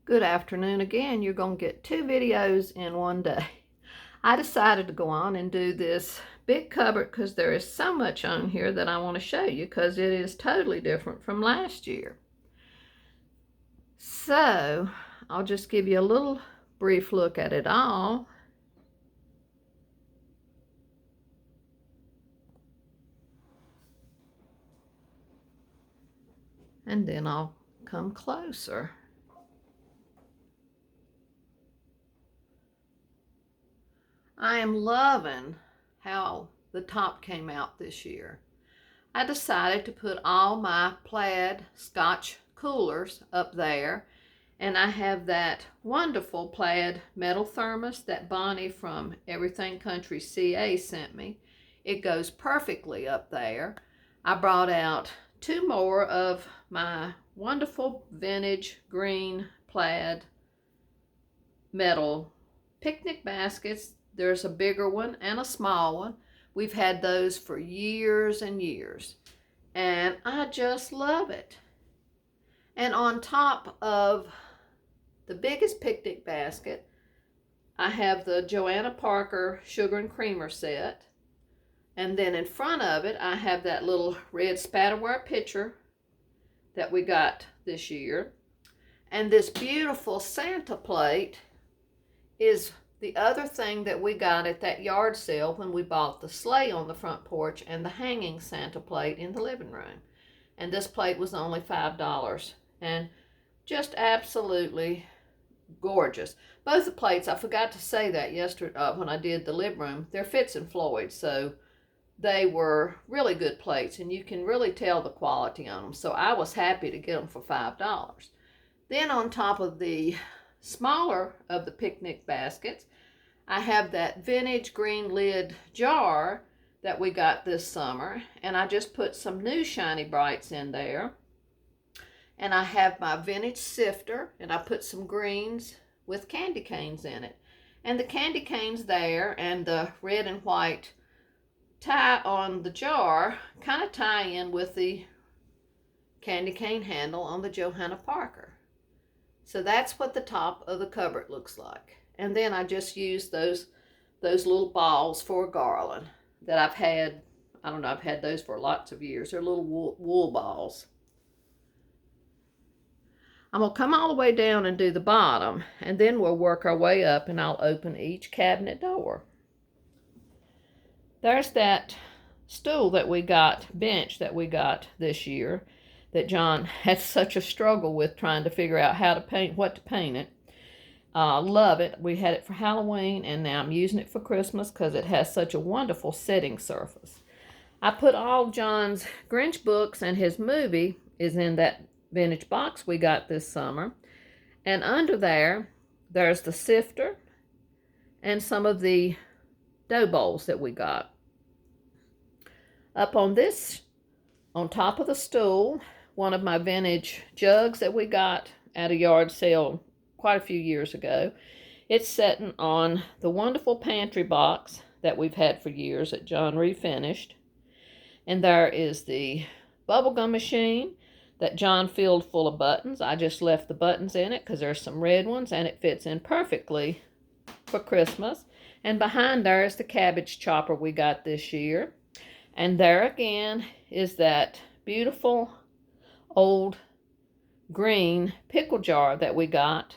Good afternoon again. You're going to get 2 videos in one day. I decided to go on and do this big cupboard because there is so much on here that I want to show you because it is totally different from last year. So I'll just give you a little brief look at it all. And then I'll come closer. I am loving how the top came out this year. I decided to put all my plaid Scotch coolers up there, and I have that wonderful plaid metal thermos that Bonnie from Everything Country CA sent me. It goes perfectly up there. I brought out 2 more of my wonderful vintage green plaid metal picnic baskets. There's a bigger one and a small one. We've had those for years and years, and I just love it. And on top of the biggest picnic basket, I have the Johanna Parker sugar and creamer set, and then in front of it I have that little red spatterware pitcher that we got this year, and this beautiful Santa plate is the other thing that we got at that yard sale when we bought the sleigh on the front porch and the hanging Santa plate in the living room. And this plate was only $5 and just absolutely gorgeous. Both the plates, I forgot to say that yesterday when I did the living room, they're Fitz and Floyd, so they were really good plates and you can really tell the quality on them. So I was happy to get them for $5. Then on top of the smaller of the picnic baskets, I have that vintage green lid jar that we got this summer, and I just put some new Shiny Brights in there. And I have my vintage sifter, and I put some greens with candy canes in it. And the candy canes there and the red and white tie on the jar kind of tie in with the candy cane handle on the Johanna Parker. So that's what the top of the cupboard looks like. And then I just use those little balls for a garland that I've had. I don't know, I've had those for lots of years. They're little wool balls. I'm going to come all the way down and do the bottom, and then we'll work our way up, and I'll open each cabinet door. There's that stool that we got, bench that we got this year, that John had such a struggle with trying to figure out how to paint, what to paint it. Love it. We had it for Halloween, and now I'm using it for Christmas because it has such a wonderful setting surface. I put all John's Grinch books, and his movie is in that vintage box we got this summer. And under there, there's the sifter and some of the dough bowls that we got. Up on top of the stool, one of my vintage jugs that we got at a yard sale quite a few years ago. It's sitting on the wonderful pantry box that we've had for years that John refinished. And there is the bubblegum machine that John filled full of buttons. I just left the buttons in it because there's some red ones and it fits in perfectly for Christmas. And behind there is the cabbage chopper we got this year. And there again is that beautiful old green pickle jar that we got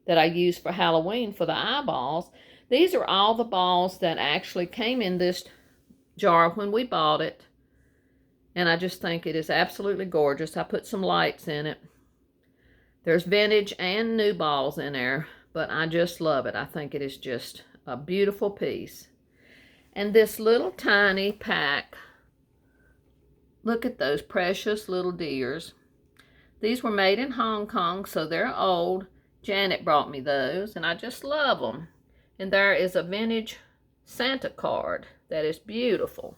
that I used for Halloween for the eyeballs. These are all the balls that actually came in this jar when we bought it. And I just think it is absolutely gorgeous. I put some lights in it. There's vintage and new balls in there, but I just love it. I think it is just a beautiful piece. And this little tiny pack, look at those precious little deers. These were made in Hong Kong, so they're old. Janet brought me those, and I just love them. And there is a vintage Santa card that is beautiful.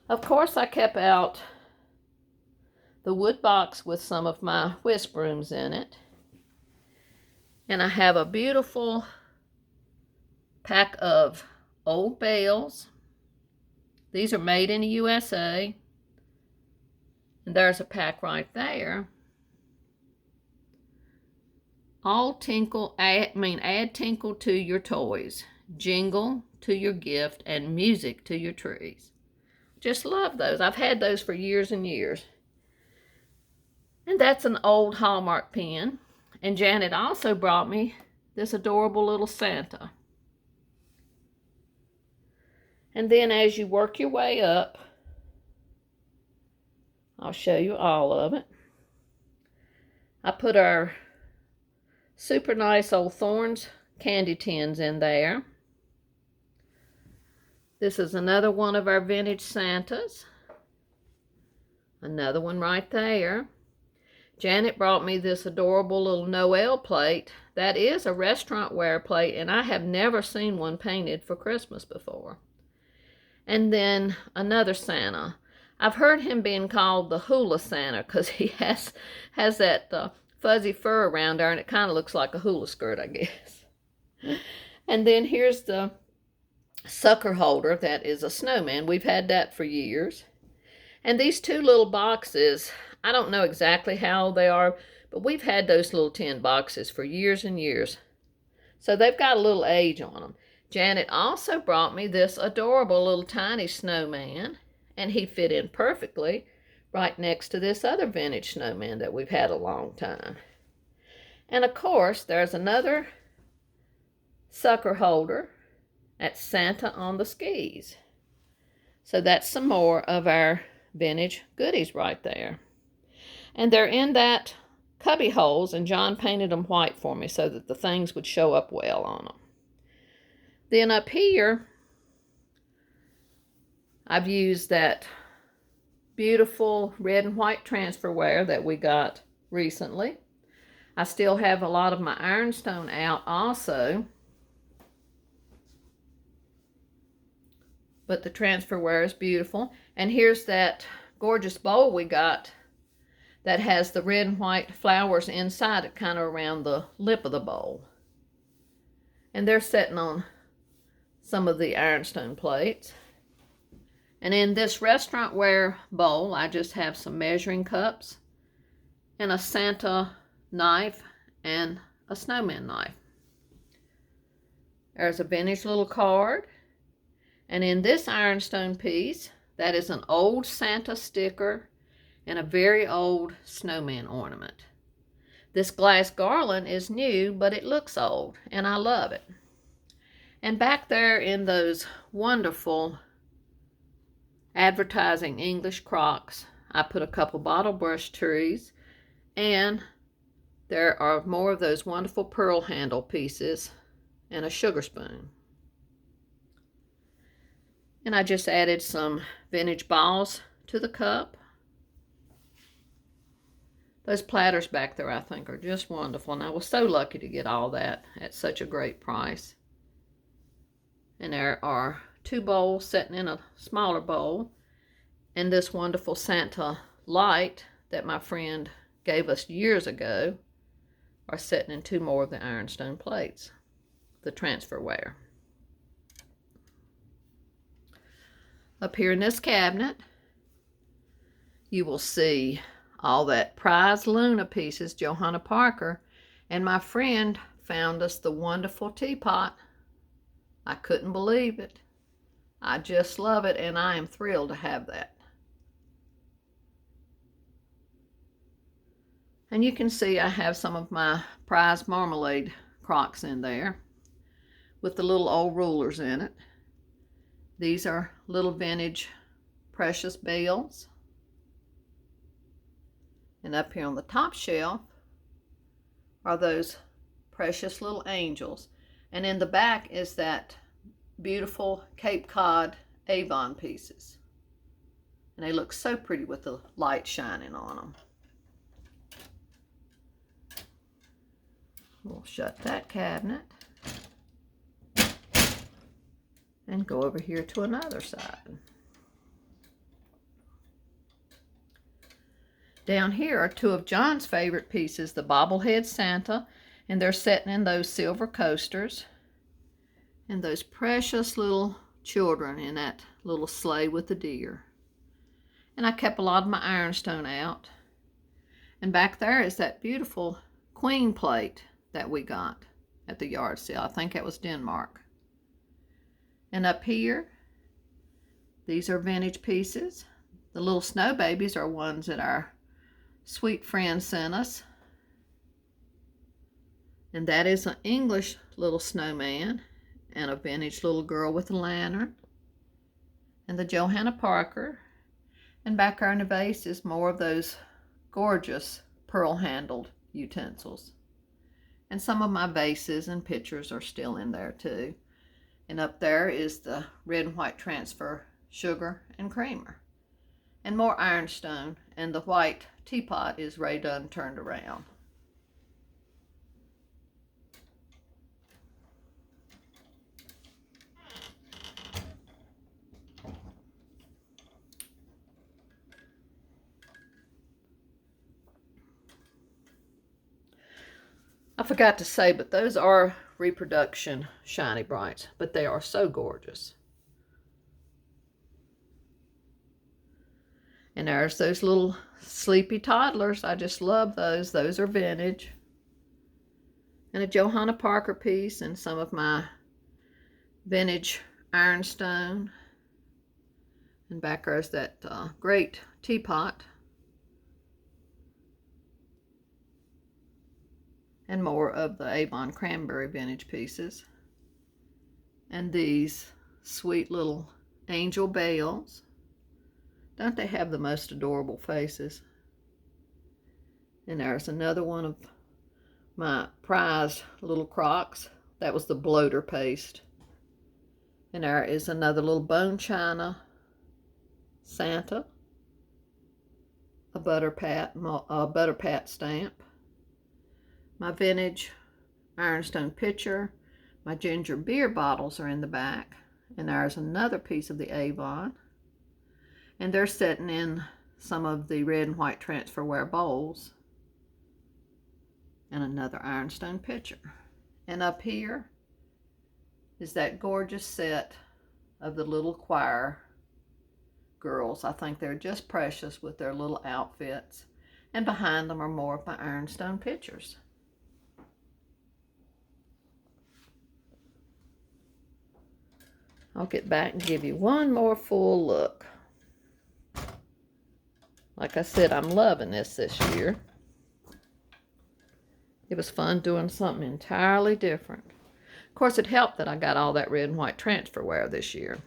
Of course, I kept out the wood box with some of my whisk brooms in it. And I have a beautiful pack of old bales. These are made in the USA. And there's a pack right there. add tinkle to your toys, jingle to your gift, and music to your trees. Just love those. I've had those for years and years. And that's an old Hallmark pen. And Janet also brought me this adorable little Santa. And then as you work your way up, I'll show you all of it. I put our super nice old Thorns candy tins in there. This is another one of our vintage Santas. Another one right there. Janet brought me this adorable little Noel plate. That is a restaurant ware plate, and I have never seen one painted for Christmas before. And then another Santa. I've heard him being called the hula Santa because he has that fuzzy fur around there, and it kind of looks like a hula skirt, I guess. And then here's the sucker holder. That is a snowman. We've had that for years. And these two little boxes, I don't know exactly how old they are, but we've had those little tin boxes for years and years. So they've got a little age on them. Janet also brought me this adorable little tiny snowman, and he fit in perfectly right next to this other vintage snowman that we've had a long time. And of course, there's another sucker holder. That's Santa on the skis. So that's some more of our vintage goodies right there. And they're in that cubby holes, and John painted them white for me so that the things would show up well on them. Then up here, I've used that beautiful red and white transferware that we got recently. I still have a lot of my ironstone out also, but the transferware is beautiful. And here's that gorgeous bowl we got that has the red and white flowers inside it, kind of around the lip of the bowl. And they're sitting on some of the ironstone plates. And in this restaurant ware bowl, I just have some measuring cups and a Santa knife and a snowman knife. There's a vintage little card. And in this ironstone piece, that is an old Santa sticker and a very old snowman ornament. This glass garland is new, but it looks old, and I love it. And back there in those wonderful advertising English crocks, I put a couple bottle brush trees, and there are more of those wonderful pearl handle pieces and a sugar spoon. And I just added some vintage balls to the cup. Those platters back there, I think, are just wonderful. And I was so lucky to get all that at such a great price. And there are two bowls sitting in a smaller bowl. And this wonderful Santa light that my friend gave us years ago are sitting in two more of the ironstone plates, the transferware. Up here in this cabinet, you will see all that prize Luna pieces. Johanna Parker and my friend found us the wonderful teapot. I couldn't believe it. I just love it, and I am thrilled to have that. And you can see I have some of my prize marmalade crocks in there with the little old rulers in it. These are little vintage precious bells. And up here on the top shelf are those precious little angels. And in the back is that beautiful Cape Cod Avon pieces. And they look so pretty with the light shining on them. We'll shut that cabinet and go over here to another side. Down here are two of John's favorite pieces, the bobblehead Santa, and they're sitting in those silver coasters, and those precious little children in that little sleigh with the deer. And I kept a lot of my ironstone out. And back there is that beautiful queen plate that we got at the yard sale. I think it was Denmark. And up here, these are vintage pieces. The little snow babies are ones that our sweet friend sent us. And that is an English little snowman and a vintage little girl with a lantern. And the Johanna Parker. And back there in the vase is more of those gorgeous pearl-handled utensils. And some of my vases and pictures are still in there too. And up there is the red and white transfer sugar and creamer. And more ironstone, and the white teapot is Ray done turned around. I forgot to say, but those are reproduction Shiny Brights, but they are so gorgeous. And there's those little sleepy toddlers. I just love those. Those are vintage. And a Johanna Parker piece and some of my vintage ironstone. And back there's that great teapot. And more of the Avon Cranberry vintage pieces. And these sweet little angel bells. Don't they have the most adorable faces? And there's another one of my prized little Crocs. That was the bloater paste. And there is another little bone china Santa. A butter pat stamp. My vintage ironstone pitcher. My ginger beer bottles are in the back. And there's another piece of the Avon. And they're sitting in some of the red and white transferware bowls. And another ironstone pitcher. And up here is that gorgeous set of the little choir girls. I think they're just precious with their little outfits. And behind them are more of my ironstone pitchers. I'll get back and give you one more full look. Like I said, I'm loving this year. It was fun doing something entirely different. Of course, it helped that I got all that red and white transferware this year.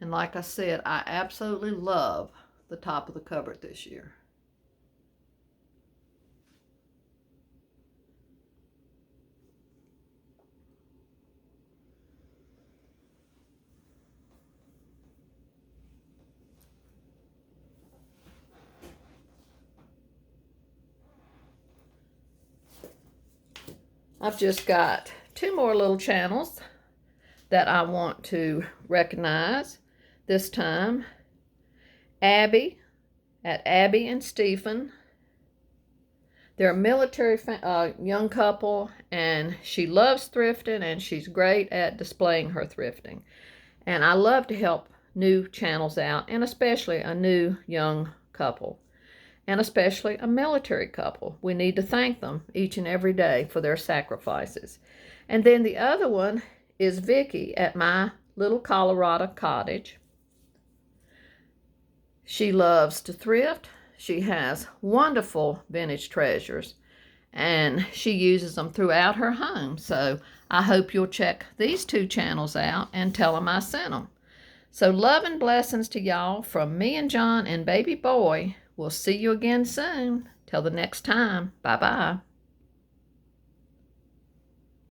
And like I said, I absolutely love the top of the cupboard this year. I've just got two more little channels that I want to recognize this time. Abby at Abby and Stephen. They're a military young couple, and she loves thrifting, and she's great at displaying her thrifting. And I love to help new channels out, and especially a new young couple. And especially a military couple. We need to thank them each and every day for their sacrifices. And then the other one is Vicki at My Little Colorado Cottage. She loves to thrift. She has wonderful vintage treasures, and she uses them throughout her home. So I hope you'll check these two channels out and tell them I sent them. So love and blessings to y'all from me and John and baby boy. We'll see you again soon. Till the next time. Bye-bye.